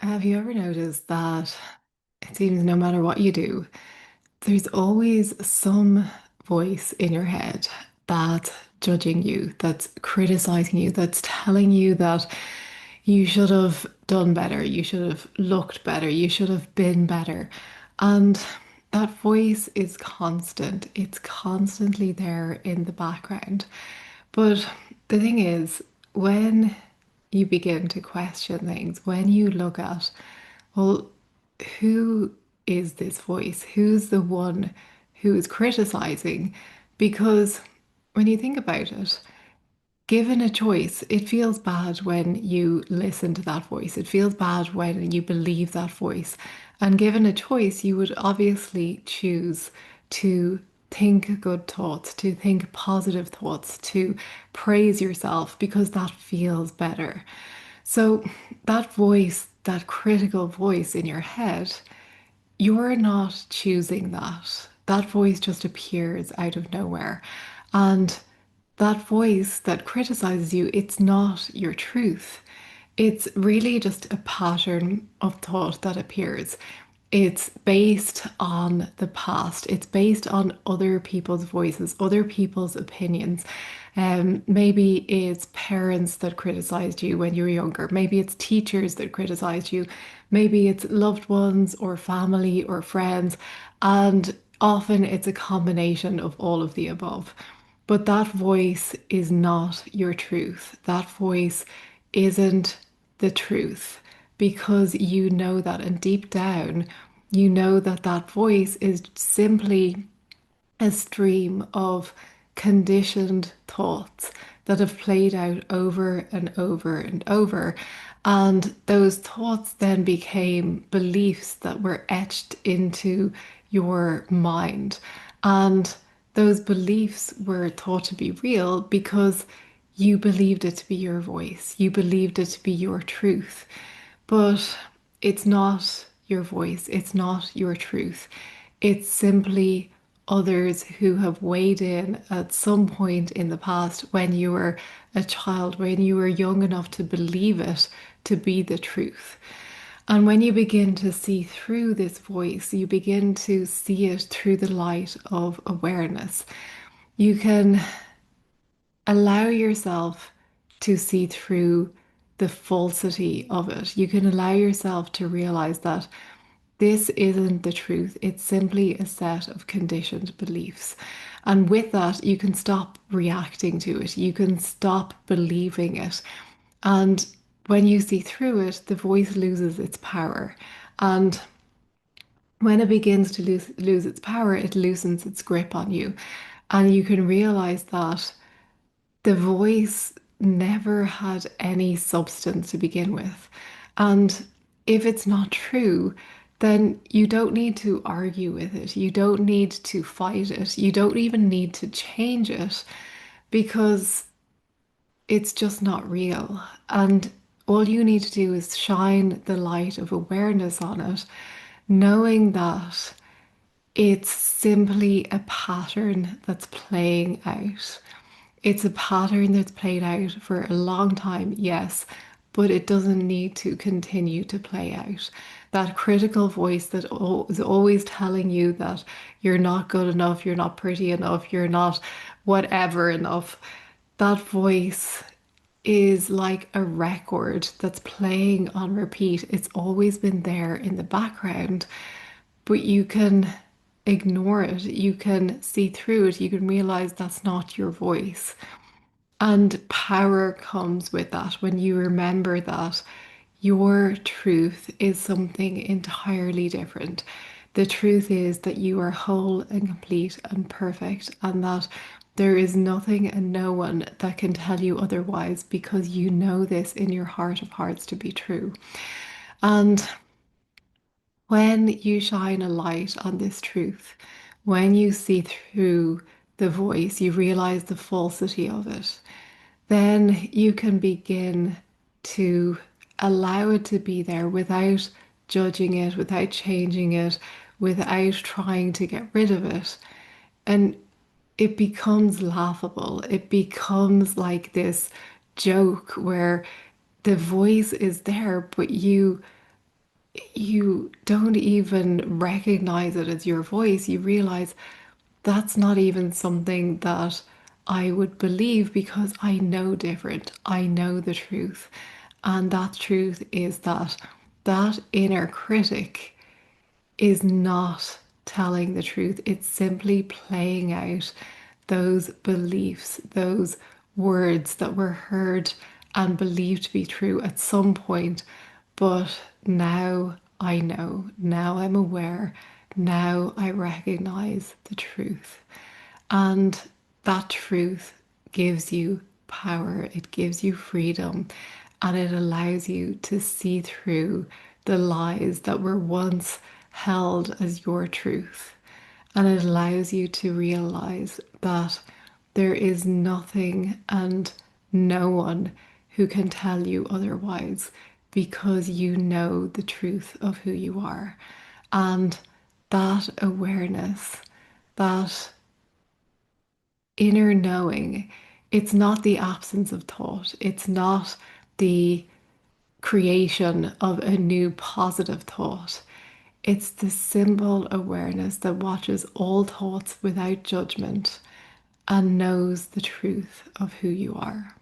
Have you ever noticed that it seems no matter what you do, there's always some voice in your head that's judging you, that's criticizing you, that's telling you that you should have done better, you should have looked better, you should have been better. And that voice is constant, it's constantly there in the background. But the thing is, when you begin to question things, when you look at, well, who is this voice? Who's the one who is criticizing? Because when you think about it, given a choice, it feels bad when you listen to that voice. It feels bad when you believe that voice. And given a choice, you would obviously choose to think good thoughts, to think positive thoughts, to praise yourself because that feels better. So, that voice, that critical voice in your head, you're not choosing that. That voice just appears out of nowhere. And that voice that criticizes you, it's not your truth. It's really just a pattern of thought that appears. It's based on the past. It's based on other people's voices, other people's opinions. Maybe it's parents that criticized you when you were younger. Maybe it's teachers that criticized you. Maybe it's loved ones or family or friends. And often it's a combination of all of the above. But that voice is not your truth. That voice isn't the truth because you know that. And deep down, you know that that voice is simply a stream of conditioned thoughts that have played out over and over and over. And those thoughts then became beliefs that were etched into your mind. And those beliefs were thought to be real because you believed it to be your voice, you believed it to be your truth. But it's not your voice, it's not your truth. It's simply others who have weighed in at some point in the past when you were a child, when you were young enough to believe it to be the truth. And when you begin to see through this voice, you begin to see it through the light of awareness. You can allow yourself to see through the falsity of it. You can allow yourself to realize that this isn't the truth. It's simply a set of conditioned beliefs. And with that, you can stop reacting to it. You can stop believing it. And when you see through it, the voice loses its power. And when it begins to lose its power, it loosens its grip on you. And you can realize that the voice never had any substance to begin with. And if it's not true, then you don't need to argue with it. You don't need to fight it. You don't even need to change it because it's just not real. And all you need to do is shine the light of awareness on it, knowing that it's simply a pattern that's playing out. It's a pattern that's played out for a long time, yes, but it doesn't need to continue to play out. That critical voice that is always telling you that you're not good enough, you're not pretty enough, you're not whatever enough, that voice is like a record that's playing on repeat. It's always been there in the background, but you can ignore it. You can see through it. You can realize that's not your voice. And power comes with that when you remember that your truth is something entirely different. The truth is that you are whole and complete and perfect, and that there is nothing and no one that can tell you otherwise because you know this in your heart of hearts to be true. And when you shine a light on this truth, when you see through the voice, you realize the falsity of it, then you can begin to allow it to be there without judging it, without changing it, without trying to get rid of it. And it becomes laughable. It becomes like this joke where the voice is there, but you you don't even recognize it as your voice. You realize that's not even something that I would believe because I know different. I know the truth. And that truth is that that inner critic is not telling the truth. It's simply playing out those beliefs, those words that were heard and believed to be true at some point. But now I know, now I'm aware, now I recognize the truth. And that truth gives you power, it gives you freedom, and it allows you to see through the lies that were once held as your truth. And it allows you to realize that there is nothing and no one who can tell you otherwise because you know the truth of who you are. And that awareness, that inner knowing, it's not the absence of thought, it's not the creation of a new positive thought. It's the simple awareness that watches all thoughts without judgment and knows the truth of who you are.